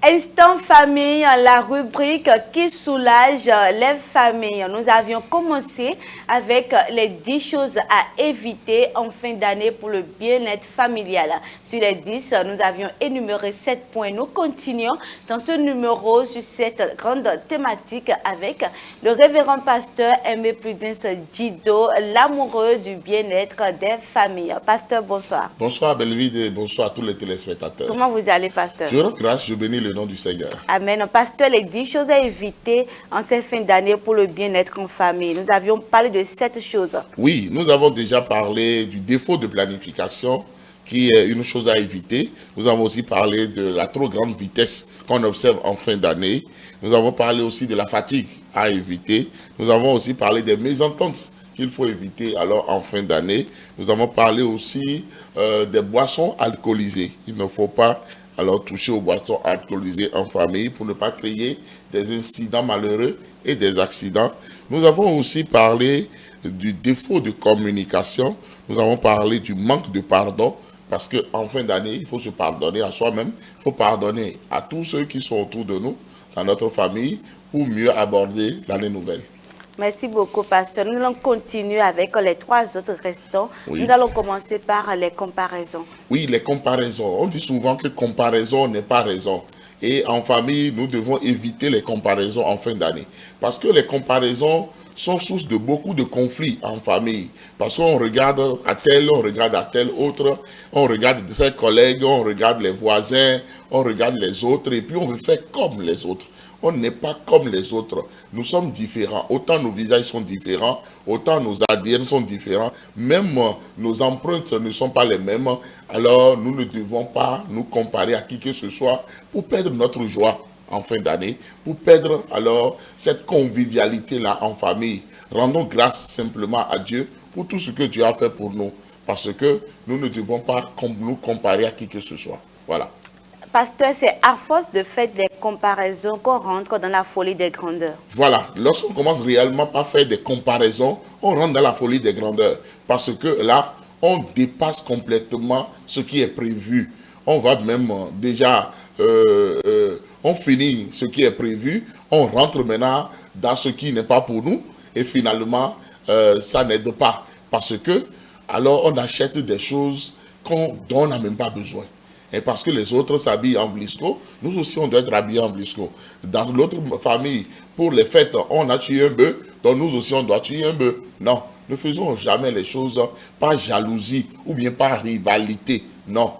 Instant famille, la rubrique qui soulage les familles. Nous avions commencé avec les 10 choses à éviter en fin d'année pour le bien-être familial. Sur les 10, nous avions énuméré 7 points. Nous continuons dans ce numéro sur cette grande thématique avec le révérend pasteur Aimé Prudence Djido, l'amoureux du bien-être des familles. Pasteur, bonsoir. Bonsoir Belvide et bonsoir à tous les téléspectateurs. Comment vous allez, pasteur? Je rends grâce, je bénis le nom du Seigneur. Amen. Pasteur, les 10 choses à éviter en cette fin d'année pour le bien-être en famille. Nous avions parlé de 7 choses. Oui, nous avons déjà parlé du défaut de planification, qui est une chose à éviter. Nous avons aussi parlé de la trop grande vitesse qu'on observe en fin d'année. Nous avons parlé aussi de la fatigue à éviter. Nous avons aussi parlé des mésententes qu'il faut éviter alors en fin d'année. Nous avons parlé aussi des boissons alcoolisées. Il ne faut pas alors toucher aux boissons alcoolisées en famille pour ne pas créer des incidents malheureux et des accidents. Nous avons aussi parlé du défaut de communication. Nous avons parlé du manque de pardon parce qu'en fin d'année, il faut se pardonner à soi-même. Il faut pardonner à tous ceux qui sont autour de nous, dans notre famille, pour mieux aborder l'année nouvelle. Merci beaucoup, pasteur. Nous allons continuer avec les 3 autres restants. Oui. Nous allons commencer par les comparaisons. Oui, les comparaisons. On dit souvent que comparaison n'est pas raison. Et en famille, nous devons éviter les comparaisons en fin d'année. Parce que les comparaisons sont source de beaucoup de conflits en famille. Parce qu'on regarde à tel, on regarde à tel autre, on regarde ses collègues, on regarde les voisins, on regarde les autres, et puis on veut faire comme les autres. On n'est pas comme les autres. Nous sommes différents. Autant nos visages sont différents, autant nos ADN sont différents. Même nos empreintes ne sont pas les mêmes. Alors, nous ne devons pas nous comparer à qui que ce soit pour perdre notre joie en fin d'année, pour perdre alors cette convivialité-là en famille. Rendons grâce simplement à Dieu pour tout ce que Dieu a fait pour nous. Parce que nous ne devons pas nous comparer à qui que ce soit. Voilà. Pasteur, c'est à force de faire des comparaisons qu'on rentre dans la folie des grandeurs. Voilà, lorsqu'on commence réellement par faire des comparaisons, on rentre dans la folie des grandeurs. Parce que là, on dépasse complètement ce qui est prévu. On va même déjà, on finit ce qui est prévu, on rentre maintenant dans ce qui n'est pas pour nous. Et finalement, ça n'aide pas. Parce que, alors on achète des choses dont on n'a même pas besoin. Et parce que les autres s'habillent en blisco, nous aussi on doit être habillés en blisco. Dans l'autre famille, pour les fêtes, on a tué un bœuf, donc nous aussi on doit tuer un bœuf. Non, ne faisons jamais les choses par jalousie ou bien par rivalité. Non.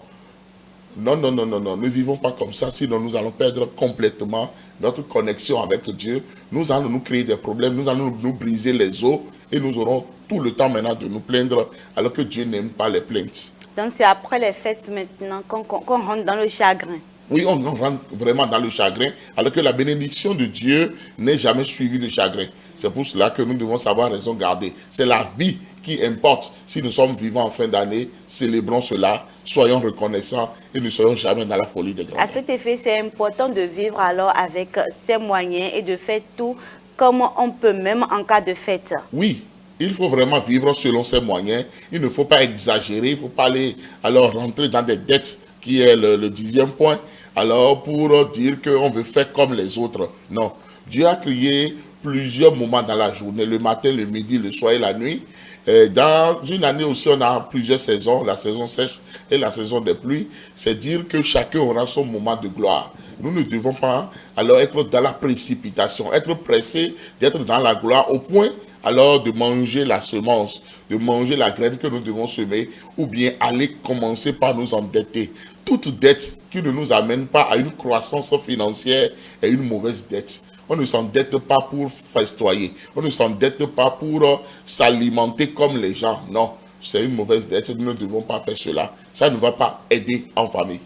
Non, non, non, non, non, ne vivons pas comme ça, sinon nous allons perdre complètement notre connexion avec Dieu. Nous allons nous créer des problèmes, nous allons nous briser les os et nous aurons tout le temps maintenant de nous plaindre alors que Dieu n'aime pas les plaintes. Donc c'est après les fêtes maintenant qu'on rentre dans le chagrin. Oui, on rentre vraiment dans le chagrin, alors que la bénédiction de Dieu n'est jamais suivie de chagrin. C'est pour cela que nous devons savoir raison garder. C'est la vie qui importe. Si nous sommes vivants en fin d'année, célébrons cela, soyons reconnaissants et ne soyons jamais dans la folie des grands. À cet effet, c'est important de vivre alors avec ses moyens et de faire tout comme on peut, même en cas de fête. Oui. Il faut vraiment vivre selon ses moyens. Il ne faut pas exagérer. Il ne faut pas aller alors rentrer dans des dettes, qui est le 10e point. Alors pour dire qu'on veut faire comme les autres. Non. Dieu a créé plusieurs moments dans la journée. Le matin, le midi, le soir et la nuit. Dans une année aussi, on a plusieurs saisons. La saison sèche et la saison des pluies. C'est dire que chacun aura son moment de gloire. Nous ne devons pas alors être dans la précipitation, être pressé d'être dans la gloire au point alors de manger la semence, de manger la graine que nous devons semer, ou bien aller commencer par nous endetter. Toute dette qui ne nous amène pas à une croissance financière est une mauvaise dette. On ne s'endette pas pour festoyer, on ne s'endette pas pour s'alimenter comme les gens. Non, c'est une mauvaise dette, nous ne devons pas faire cela. Ça ne va pas aider en famille.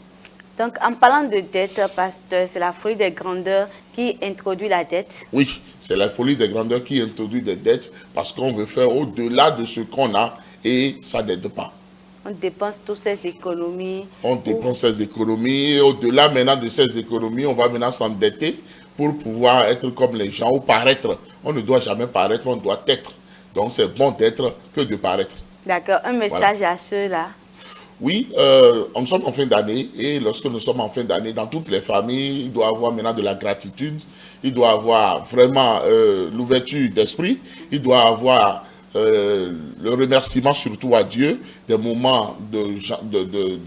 Donc, en parlant de dette, pasteur, c'est la folie des grandeurs qui introduit la dette. Oui, c'est la folie des grandeurs qui introduit des dettes parce qu'on veut faire au-delà de ce qu'on a et ça n'aide pas. On dépense toutes ses économies. On dépense ses économies. Au-delà maintenant de ces économies, on va maintenant s'endetter pour pouvoir être comme les gens ou paraître. On ne doit jamais paraître, on doit être. Donc, c'est bon d'être que de paraître. D'accord, un message à ceux-là. Oui, nous sommes en fin d'année et lorsque nous sommes en fin d'année, dans toutes les familles, il doit y avoir maintenant de la gratitude, il doit y avoir vraiment l'ouverture d'esprit, il doit y avoir le remerciement surtout à Dieu, des moments de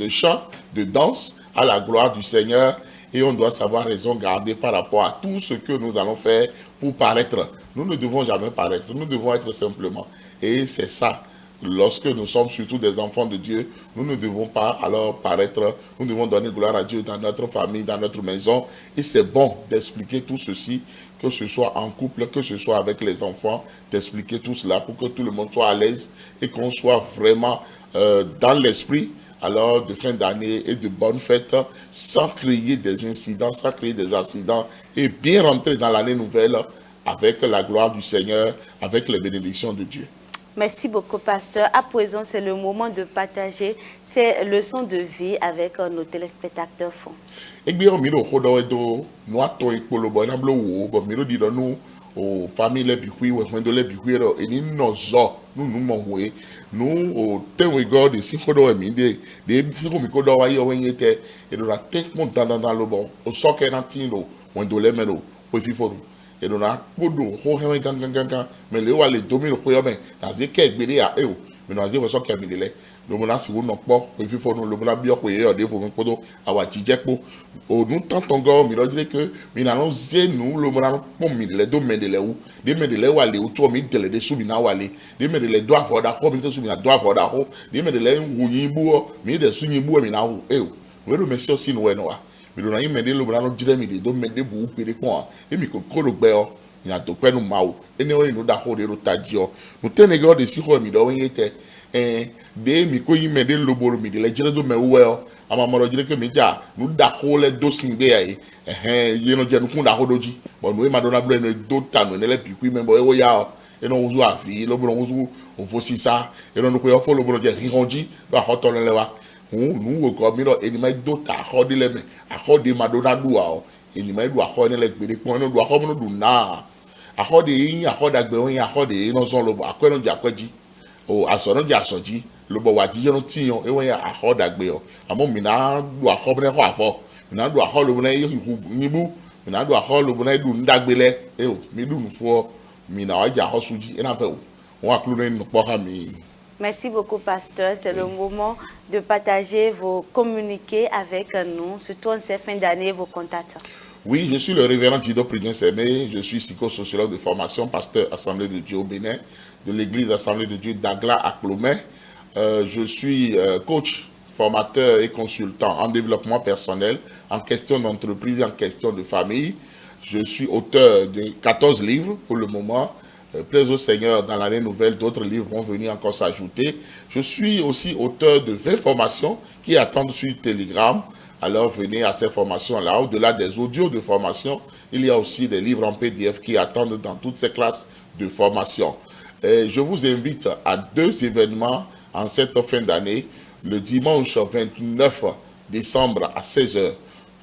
chant, de danse à la gloire du Seigneur et on doit savoir raison garder par rapport à tout ce que nous allons faire pour paraître. Nous ne devons jamais paraître, nous devons être simplement. Et c'est ça. Lorsque nous sommes surtout des enfants de Dieu, nous ne devons pas alors paraître, nous devons donner gloire à Dieu dans notre famille, dans notre maison. Et c'est bon d'expliquer tout ceci, que ce soit en couple, que ce soit avec les enfants, d'expliquer tout cela pour que tout le monde soit à l'aise et qu'on soit vraiment dans l'esprit alors de fin d'année et de bonnes fêtes, sans créer des incidents, sans créer des accidents et bien rentrer dans l'année nouvelle avec la gloire du Seigneur, avec les bénédictions de Dieu. Merci beaucoup, pasteur. À présent, c'est le moment de partager ces leçons de vie avec nos téléspectateurs. Et bien, on miro kodo edo no ato ikpolo bo na blo wo bo miro di do no o family bikwi we kwendo le bikwi ro eni no zo nu mo we nu o te we god si kodo e mi de si ko mi kodo wa yo we yete e do na tek mon dan lo bo o so ke na tin lo wendo le meno o fifo e do na podo ho he gangan me le wa le domino ko yo me na ze ke gbere ya e o me no ze wo so ke mi le lo mo na si wo no po o fifo no lo mo na bi o ko ye o de fo mi podo awa jijepo o nu tanton go mi lo dire que mi na no ze nu lo mo na po mi le do me de le wu de me de le wa le o to mi tele de su mi na wa le de me de le do afoda ko mi te su mi na do afoda ko de me de le wu yin bu o mi de su yin bu mi na wu e o we do me si o si no we no wa mi do na yin me de lo mo na no dire mi de do me de bu pere ko e mi ko lo gbe o ni a to pe nu ma o eni o inu da ho de ro taji o nu te ne go de si ho mi do we yete de mi ko yin me de lo boro mi de le jere do me wo o ama moro jire ke mi ja nu da ho le do sin be ai ye no je nu kun da ho doji bo nu e ma do na blo ne do tanu ne le pikwi me bo e wo ya o e no wuzu afi lo bro wuzu o fo sisa e no ko yo fo lo bro je rinji ba ho to le wa nu wo ko mi ro eni ma do ta ho de le me a ho de ma do na du a o eni ma du a ho ne le gbere pon no du a ho mo du na a ho de yin a ho da gbe yin a ho de no so lo bo akweno ja kwaji o asono ja soji lo bo wa ji yo ti yon e won ya a ho da gbe o amo mi na du a ho ne ho afo mi na du a ho lo ne ni bu mi na du a ho lo ne du ndagbele e o mi du nu fo mi na wa ja ho suji e na fe o won aklu ne no po ha mi. Merci beaucoup, pasteur. C'est le moment de partager vos communiqués avec nous, surtout en cette fin d'année, vos contacts. Oui, je suis le révérend Dido Priguen-Sémé, je suis psychosociologue de formation, pasteur Assemblée de Dieu au Bénin, de l'église Assemblée de Dieu d'Agla à Clomé. Je suis coach, formateur et consultant en développement personnel, en question d'entreprise et en question de famille. Je suis auteur de 14 livres pour le moment. Plaise au Seigneur, dans l'année nouvelle, d'autres livres vont venir encore s'ajouter. Je suis aussi auteur de 20 formations qui attendent sur Telegram. Alors venez à ces formations-là. Au-delà des audios de formation, il y a aussi des livres en PDF qui attendent dans toutes ces classes de formation. Et je vous invite à 2 événements en cette fin d'année. Le dimanche 29 décembre à 16 h,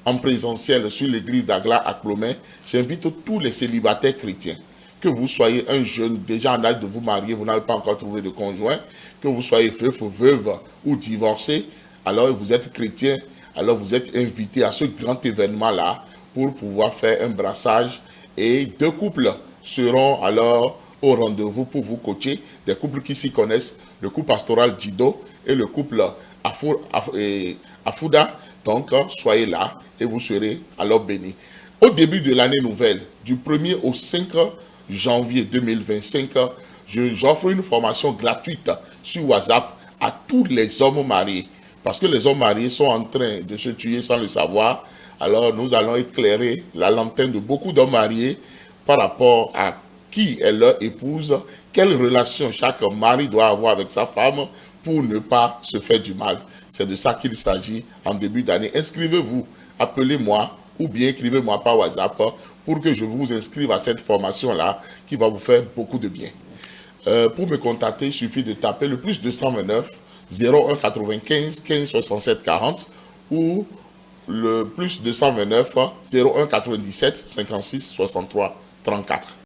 en présentiel sur l'église d'Agla à Clomé. J'invite tous les célibataires chrétiens. Que vous soyez un jeune déjà en âge de vous marier, vous n'avez pas encore trouvé de conjoint, que vous soyez veuf ou veuve ou divorcé, alors vous êtes chrétien, alors vous êtes invité à ce grand événement-là pour pouvoir faire un brassage et 2 couples seront alors au rendez-vous pour vous coacher, des couples qui s'y connaissent, le couple pastoral Dido et le couple Afouda. Donc soyez là et vous serez alors bénis. Au début de l'année nouvelle, du 1er au 5 janvier 2025, j'offre une formation gratuite sur WhatsApp à tous les hommes mariés. Parce que les hommes mariés sont en train de se tuer sans le savoir. Alors nous allons éclairer la lanterne de beaucoup d'hommes mariés par rapport à qui est leur épouse, quelle relation chaque mari doit avoir avec sa femme pour ne pas se faire du mal. C'est de ça qu'il s'agit en début d'année. Inscrivez-vous, appelez-moi ou bien écrivez-moi par WhatsApp pour que je vous inscrive à cette formation-là qui va vous faire beaucoup de bien. Pour me contacter, il suffit de taper le plus 229 01 95 15 67 40 ou le plus 229 01 97 56 63 34.